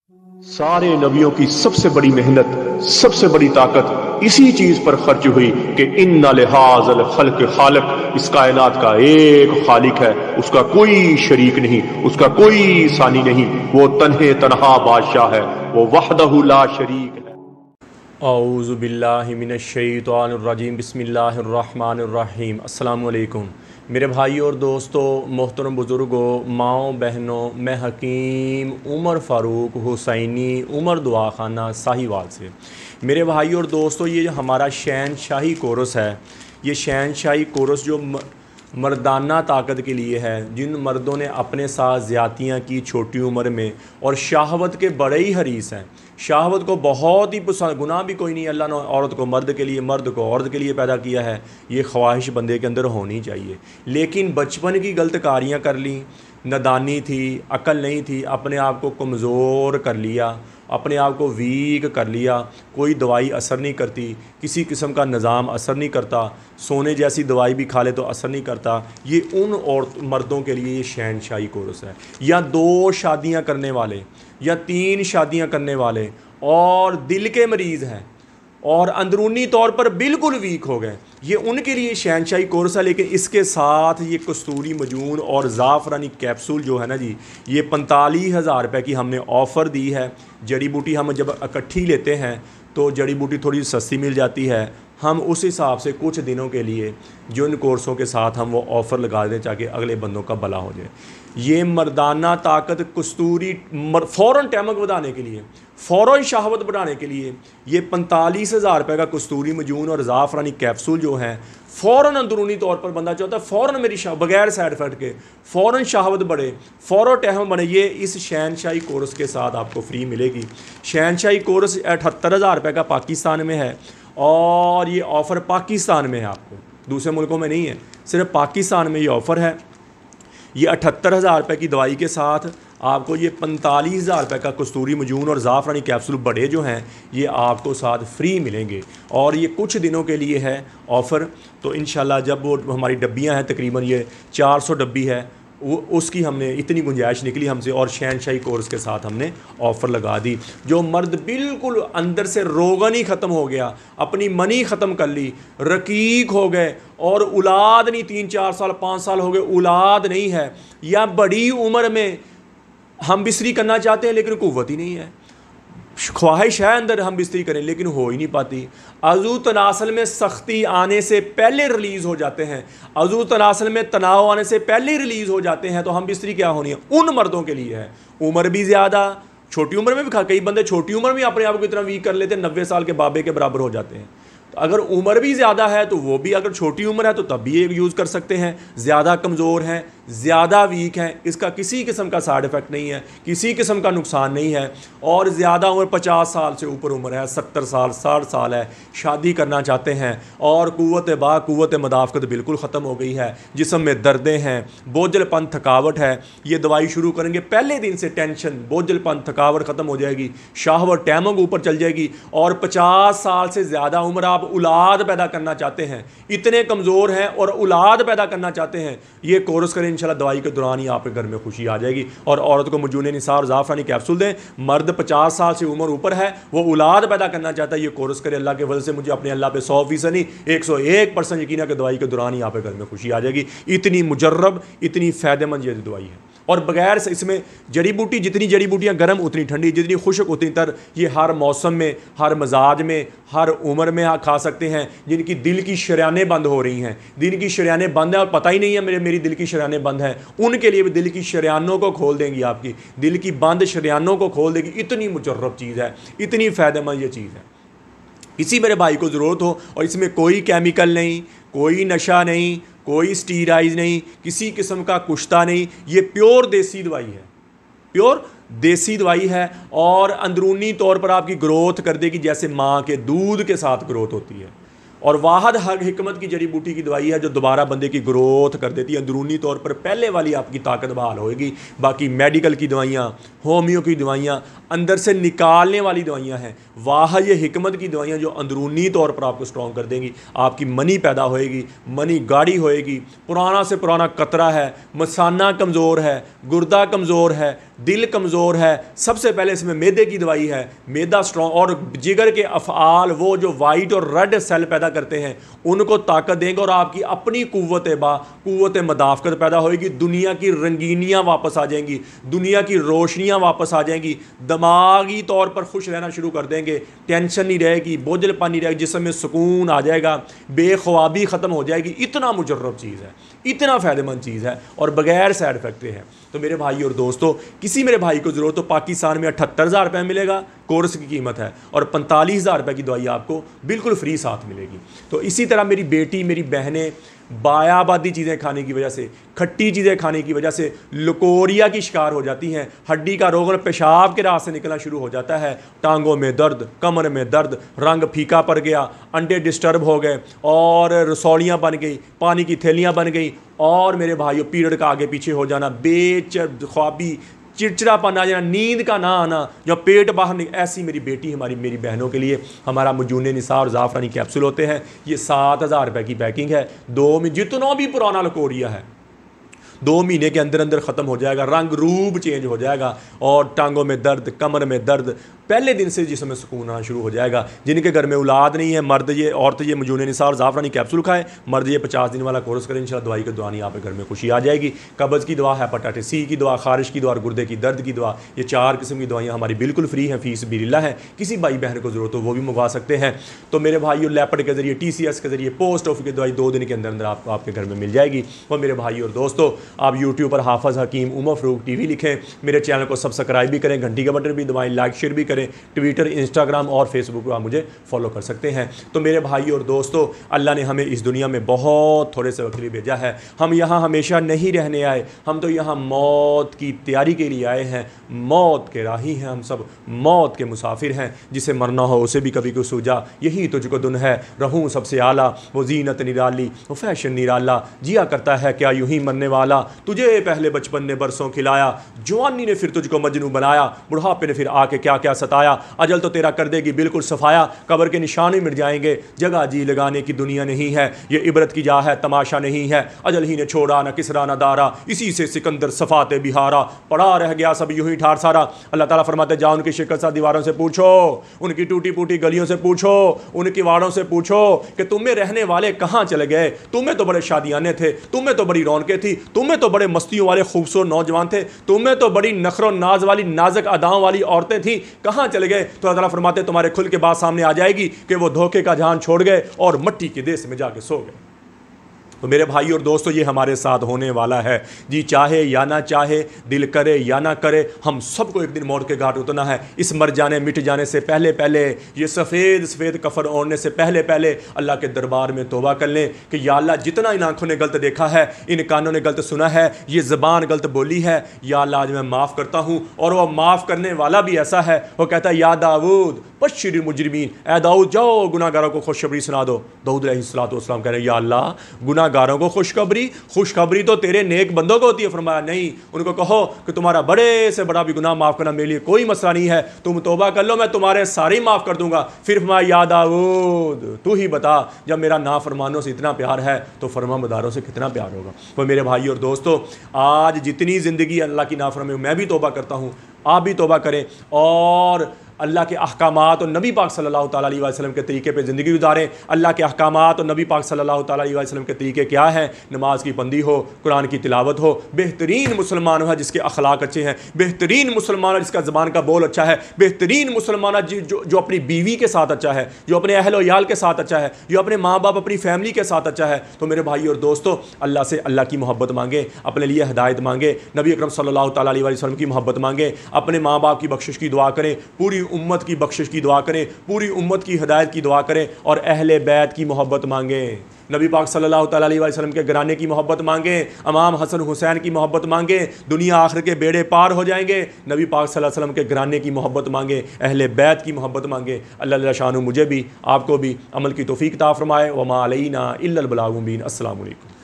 सारे नबियों की सबसे बड़ी मेहनत, सबसे बड़ी ताकत इसी चीज पर खर्च हुई कि इन्ना लिहाज़ल खल्क खालिक, इस कायनात का एक खालिक है, उसका कोई शरीक नहीं, उसका कोई सानी नहीं, वो तन्हे तन्हा बादशाह है, वो वहदहु ला शरीक है। औज़ु बिल्लाहि मिनश शैतानिर रजीम, बिस्मिल्लाहिर रहमानिर रहीम। अस्सलामु अलैकुम मेरे भाई और दोस्तों, मोहतरम बुज़ुर्गों, माओ बहनों, मैं हकीम उमर फ़ारूक हुसैनी उमर दुआखाना साहिवाल से। मेरे भाई और दोस्तों, ये जो हमारा शहनशाही कोर्स है, ये शहनशाही कोर्स जो मर्दाना ताकत के लिए है, जिन मर्दों ने अपने साथ ज़्यादतियाँ की छोटी उम्र में और शहावत के बड़े ही हरीस हैं, शहावत को बहुत ही पसंद, गुनाह भी कोई नहीं, अल्लाह ने औरत को मर्द के लिए, मर्द को औरत के लिए पैदा किया है, ये ख्वाहिश बंदे के अंदर होनी चाहिए। लेकिन बचपन की गलत कारियाँ कर ली, नादानी थी, अकल नहीं थी, अपने आप को कमज़ोर कर लिया, अपने आप को वीक कर लिया, कोई दवाई असर नहीं करती, किसी किस्म का निज़ाम असर नहीं करता, सोने जैसी दवाई भी खा ले तो असर नहीं करता। ये उन और मर्दों के लिए ये शहनशाही कोर्स है। या 2 शादियां करने वाले या 3 शादियां करने वाले और दिल के मरीज़ हैं और अंदरूनी तौर पर बिल्कुल वीक हो गए, ये उनके लिए शहनशाही कोर्स है। लेकिन इसके साथ ये कस्तूरी मजून और ज़ाफ़रानी कैप्सूल जो है ना जी, ये 45,000 रुपये की हमने ऑफ़र दी है। जड़ी बूटी हम जब इकट्ठी लेते हैं तो जड़ी बूटी थोड़ी सस्ती मिल जाती है, हम उस हिसाब से कुछ दिनों के लिए जो इन कोर्सों के साथ हम वो ऑफ़र लगा दें ताकि अगले बंदों का भला हो जाए। ये मर्दाना ताकत, कस्तूरी, फ़ौरन टैमक बढ़ाने के लिए, फ़ौरन शहावत बढ़ाने के लिए ये 45,000 रुपये का कस्तूरी मजून और ज़ाफ़रानी कैप्सूल जो है, फ़ौरन अंदरूनी तौर पर बंदा चाहता है फ़ौरन मेरी बगैर साइड इफ़ेक्ट के फ़ौरन शहावत बढ़े, फ़ौरन टहम बने, ये इस शहनशाही कोर्स के साथ आपको फ्री मिलेगी। शहनशाही कोर्स 78,000 रुपये का पाकिस्तान में है और ये ऑफ़र पाकिस्तान में है, आपको दूसरे मुल्कों में नहीं है, सिर्फ पाकिस्तान में ये ऑफ़र है। ये 78,000 रुपये की दवाई के साथ आपको ये 45,000 रुपये का कस्तूरी मजून और ज़ाफ़रानी कैप्सूल बड़े जो हैं ये आपको साथ फ्री मिलेंगे और ये कुछ दिनों के लिए है ऑफ़र। तो इंशाल्लाह जब वो हमारी डब्बियाँ हैं, तकरीबन ये 400 डब्बी है, वो उसकी हमने इतनी गुंजाइश निकली हमसे और शहनशाही कोर्स के साथ हमने ऑफ़र लगा दी। जो मर्द बिल्कुल अंदर से रोगन ही ख़त्म हो गया, अपनी मनी ख़त्म कर ली, रकीक हो गए और औलाद नहीं, 3-4 साल 5 साल हो गए औलाद नहीं है, या बड़ी उम्र में हम बिस्तरी करना चाहते हैं लेकिन कुव्वत ही नहीं है, ख्वाहिश है अंदर हम बिस्तरी करें लेकिन हो ही नहीं पाती, अज़ू तनासल में सख्ती आने से पहले रिलीज़ हो जाते हैं, अज़ू तनासल में तनाव आने से पहले रिलीज़ हो जाते हैं, तो हम बिस्तरी क्या होनी है, उन मर्दों के लिए है। उम्र भी ज़्यादा, छोटी उम्र में भी कई बंदे छोटी उम्र में अपने आप को इतना वीक कर लेते हैं, 90 साल के बाबे के बराबर हो जाते हैं। तो अगर उम्र भी ज़्यादा है तो वो भी, अगर छोटी उम्र है तो तब भी ये यूज़ कर सकते हैं। ज़्यादा कमज़ोर हैं, ज़्यादा वीक हैं, इसका किसी किस्म का साइड इफ़ेक्ट नहीं है, किसी किस्म का नुकसान नहीं है। और ज़्यादा उम्र 50 साल से ऊपर उम्र है, 70 साल 60 साल है, शादी करना चाहते हैं और कुव्वत मदाफ़क़त बिल्कुल ख़त्म हो गई है, जिस्म में दर्दें हैं, बोझलपन थकावट है, ये दवाई शुरू करेंगे पहले दिन से टेंशन बोझलपन थकावट ख़त्म हो जाएगी, शाहवत टैमक ऊपर चल जाएगी। और 50 साल से ज़्यादा उम्र आप औलाद पैदा करना चाहते हैं, इतने कमज़ोर हैं और औलाद पैदा करना चाहते हैं, ये कोर्स करें, इंशाल्लाह दवाई के दौरान ही आपके घर में खुशी आ जाएगी। और औरत को मजून निसा और ज़ाफ़रानी कैप्सूल दें। मर्द 50 साल से उम्र ऊपर है, वो औलाद पैदा करना चाहता है, ये कोर्स करे। अल्लाह के फज़ल से मुझे अपने अल्लाह पे 100% नहीं 101% यकीन है कि दवाई के दौरान ही आपके घर में खुशी आ जाएगी। इतनी मुजर्रब, इतनी फ़ायदेमंद ये दवाई है। और बगैर से इसमें जड़ी बूटी, जितनी जड़ी बूटियाँ गर्म उतनी ठंडी, जितनी खुश्क उतनी तर, ये हर मौसम में, हर मजाज में, हर उम्र में खा सकते हैं। जिनकी दिल की शरियानें बंद हो रही हैं, दिल की शरियानें बंद हैं और पता ही नहीं है मेरी दिल की शरियानें बंद हैं, उनके लिए भी दिल की शरियानों को खोल देंगी, आपकी दिल की बंद शरियानों को खोल देगी। इतनी मुजर्रब चीज़ है, इतनी फ़ायदेमंद ये चीज़ है। किसी मेरे भाई को ज़रूरत हो और इसमें कोई केमिकल नहीं, कोई नशा नहीं, कोई स्टीराइज नहीं, किसी किस्म का कुश्ता नहीं, ये प्योर देसी दवाई है, प्योर देसी दवाई है और अंदरूनी तौर पर आपकी ग्रोथ कर देगी जैसे माँ के दूध के साथ ग्रोथ होती है। और वाहद हक हिकमत की जड़ी बूटी की दवाई है जो दोबारा बंदे की ग्रोथ कर देती है, अंदरूनी तौर पर पहले वाली आपकी ताकत बहाल होएगी। बाकी मेडिकल की दवाइयाँ, होमियो की दवाइयाँ, अंदर से निकालने वाली दवाइयाँ हैं, वाह ये हिकमत की दवाइयाँ जो अंदरूनी तौर पर आपको स्ट्रॉन्ग कर देंगी। आपकी मनी पैदा होएगी, मनी गाढ़ी होएगी, पुराना से पुराना कतरा है, मसाना कमज़ोर है, गुर्दा कमज़ोर है, दिल कमज़ोर है, सबसे पहले इसमें मैदे की दवाई है। मैदा स्ट्रॉन्ग और जिगर के अफ़आल वो जो वाइट और रेड सेल पैदा करते हैं उनको ताकत देंगे और आपकी अपनी कुव्वत मदाफ़कत पैदा होगी। दुनिया की रंगीनियाँ वापस आ जाएंगी, दुनिया की रोशनियाँ वापस आ जाएंगी, दिमागी तौर पर खुश रहना शुरू कर देंगे, टेंशन नहीं रहेगी, बोझलपन नहीं रहेगी, जिस्म में सुकून आ जाएगा, बेख्वाबी ख़त्म हो जाएगी। इतना मुजर्रब चीज़ है, इतना फ़ायदेमंद चीज़ है और बगैर साइड इफेक्ट है। तो मेरे भाई और दोस्तों, किसी मेरे भाई को ज़रूरत तो पाकिस्तान में 78,000 रुपये मिलेगा, कोर्स की कीमत है, और 45,000 रुपये की दवाई आपको बिल्कुल फ्री साथ मिलेगी। तो इसी तरह मेरी बेटी, मेरी बहनें बायाबादी चीज़ें खाने की वजह से, खट्टी चीज़ें खाने की वजह से लकोरिया की शिकार हो जाती हैं, हड्डी का रोग और पेशाब के रास्ते निकलना शुरू हो जाता है, टांगों में दर्द, कमर में दर्द, रंग फीका पड़ गया, अंडे डिस्टर्ब हो गए और रसौलियाँ बन गई, पानी की थैलियाँ बन गई, और मेरे भाइयों पीरियड का आगे पीछे हो जाना, बेख्वाबी, चिड़चिड़ापन आ जाना, नींद का ना आना, जो पेट बाहर नहीं। ऐसी मेरी बेटी, मेरी बहनों के लिए हमारा मजून निसा और ज़ाफ़रानी कैप्सूल होते हैं। ये 7,000 रुपये की पैकिंग है। 2 में जितना भी पुराना लकोरिया है 2 महीने के अंदर अंदर ख़त्म हो जाएगा, रंग रूप चेंज हो जाएगा और टांगों में दर्द, कमर में दर्द, पहले दिन से जिसमें सुकून आना शुरू हो जाएगा। जिनके घर में औलाद नहीं है, मर्द ये औरत ये मजून निसा और ज़ाफ़रानी कैप्सूल खाएं, मर्द ये 50 दिन वाला कोर्स करें, इंशाल्लाह दवाई की दवानी आप घर में खुशी आ जाएगी। कब्ज़ की दवा, हेपेटाइटिस सी की दवा, खारिश की दवा और गुर्दे की दर्द की दवा, ये 4 किस्म की दवाइयाँ हमारी बिल्कुल फ्री हैं, फीस बिल्ला है। किसी भाई बहन को ज़रूरत हो वो भी मंगवा सकते हैं। तो मेरे भाइयों, लैपट के ज़रिए, TCS के ज़रिए, पोस्ट ऑफिस की दवाई 2 दिन के अंदर अंदर आपको आपके घर में मिल जाएगी। और मेरे भाई और दोस्तों, आप यूट्यूब पर हाफ़िज़ हकीम उमर फ़रूक TV लिखें, मेरे चैनल को सब्सक्राइब भी करें, घंटी का बटन भी दबाएं, लाइक शेयर भी करें, ट्विटर, इंस्टाग्राम और फेसबुक पर आप मुझे फॉलो कर सकते हैं। तो मेरे भाई और दोस्तों, अल्लाह ने हमें इस दुनिया में बहुत थोड़े से वक्त के लिए भेजा है। हम यहाँ हमेशा नहीं रहने आए, हम तो यहाँ मौत की तैयारी के लिए आए हैं, मौत के राही हैं, हम सब मौत के मुसाफिर हैं। जिसे मरना हो उसे भी कभी को सूझा, यही तुझको दुन है, रहूँ सबसे आला, वो जीनत निराली, वो फैशन निराला, जिया करता है क्या यूं ही मरने वाला, तुझे पहले बचपन ने बरसों खिलाया, जवानी ने फिर तुझको मजनू बनाया, बुढ़ापे ने फिर आके क्या क्या सताया, अजल तो तेरा कर देगी बिल्कुल सफाया, कब्र के निशान ही मिट जाएंगे, जगह जी लगाने की दुनिया नहीं है, ये इबरत की जा है तमाशा नहीं है, अजल ही ने छोड़ा न किसरा न दारा, इसी से सिकंदर सफाते बिहारा, पड़ा रह गया सब यूं ही ठार सारा। अल्लाह ताला फरमाते जा उनकी शिकस्त दीवारों से पूछो, उनकी टूटी फूटी गलियों से पूछो, उनकी वाड़ों से पूछो कि तुम्हें रहने वाले कहाँ चले गए, तुम्हें तो बड़े शादियाने थे, तुम्हें तो बड़ी रौनकें थी, तुम्हें तो बड़े मस्तियों वाले खूबसूरत नौजवान थे, तुम्हें तो बड़ी नखरो नाज वाली नाजक अदाओं वाली औरतें थी, कहाँ चले गए। तो अल्लाह ताला फरमाते तुम्हारे खुल के बात सामने आ जाएगी कि वो धोखे का जहान छोड़ गए और मट्टी के देश में जाके सो गए। तो मेरे भाई और दोस्तों, ये हमारे साथ होने वाला है जी, चाहे या ना चाहे, दिल करे या ना करे, हम सबको एक दिन मौत के घाट उतरना है। इस मर जाने मिट जाने से पहले पहले, ये सफ़ेद सफ़ेद कफन ओढ़ने से पहले पहले अल्लाह के दरबार में तौबा कर लें कि या अल्लाह, जितना इन आंखों ने गलत देखा है, इन कानों ने गलत सुना है, ये ज़बान गलत बोली है, या अल्लाह आज मैं माफ़ करता हूँ। और वह माफ़ करने वाला भी ऐसा है, वो कहता है या दाऊद बश्शिरिल मुजरिमीन, ए दाऊद जाओ गुनाहगारों को खुशखबरी सुना दो। दाऊद अलैहिस्सलाम कह रहे हैं या अल्लाह, गुनाहगारों को खुशखबरी तो तेरे नेक बंदों को होती है। फरमाया नहीं, उनको कहो कि तुम्हारा बड़े से बड़ा भी गुनाह माफ़ करना मेरे लिए कोई मसला नहीं है, तुम तौबा कर लो, मैं तुम्हारे सारे ही माफ़ कर दूंगा। फिर फरमाया या दाऊद, तू ही बता, जब मेरा नाफरमानों से इतना प्यार है तो फरमाबरदारों से कितना प्यार होगा। तो मेरे भाई और दोस्तों, आज जितनी ज़िंदगी अल्लाह की नाफरमानी में मैं भी तौबा करता हूँ, आप भी तौबा करें और अल्लाह के अहकामात और नबी पाक सल्लल्लाहु ताला अलैहि वसल्लम के तरीके पे ज़िंदगी गुजारें। अल्लाह के अहकामात और नबी पाक सल्लल्लाहु ताला अलैहि वसल्लम के तरीके क्या हैं? नमाज की बंदी हो, कुरान की तिलावत हो, बेहतरीन मुसलमान है जिसके अखलाक अच्छे हैं, बेहतरीन मुसलमान है जिसका ज़बान का बोल अच्छा है, बेहतरीन मुसलमान है जो अपनी बीवी के साथ अच्छा है, जो अपने अहल याल के साथ अच्छा है, जो अपने माँ बाप अपनी फैमिली के साथ अच्छा है। तो मेरे भाई और दोस्तों, अल्लाह से अल्लाह की मोहब्बत मांगे, अपने लिए हिदायत मांगे, नबी अकरम सल्लल्लाहु ताला अलैहि वसल्लम की मोहब्बत मांगे, अपने माँ बाप की बख्शिश की दुआ करें, पूरी उम्मत की बख्शिश की दुआ करें, पूरी उम्मत की हिदायत की दुआ करें और अहले बैत की मोहब्बत मांगें, नबी पाक सल्लल्लाहु ताला अलैहि वसल्लम के घराने की मोहब्बत मांगें, इमाम हसन हुसैन की मोहब्बत मांगें, दुनिया आखिर के बेड़े पार हो जाएंगे। नबी पाक सल्लल्लाहु अलैहि वसल्लम के घराने की मोहब्बत मांगें, अहले बैत की मोहब्बत मांगें। अल्लाह शानु मुझे भी आपको भी अमल की तौफीक अता फरमाए। वमा अलैना इल्लल बलागुल मुबीन। अस्सलामु अलैकुम।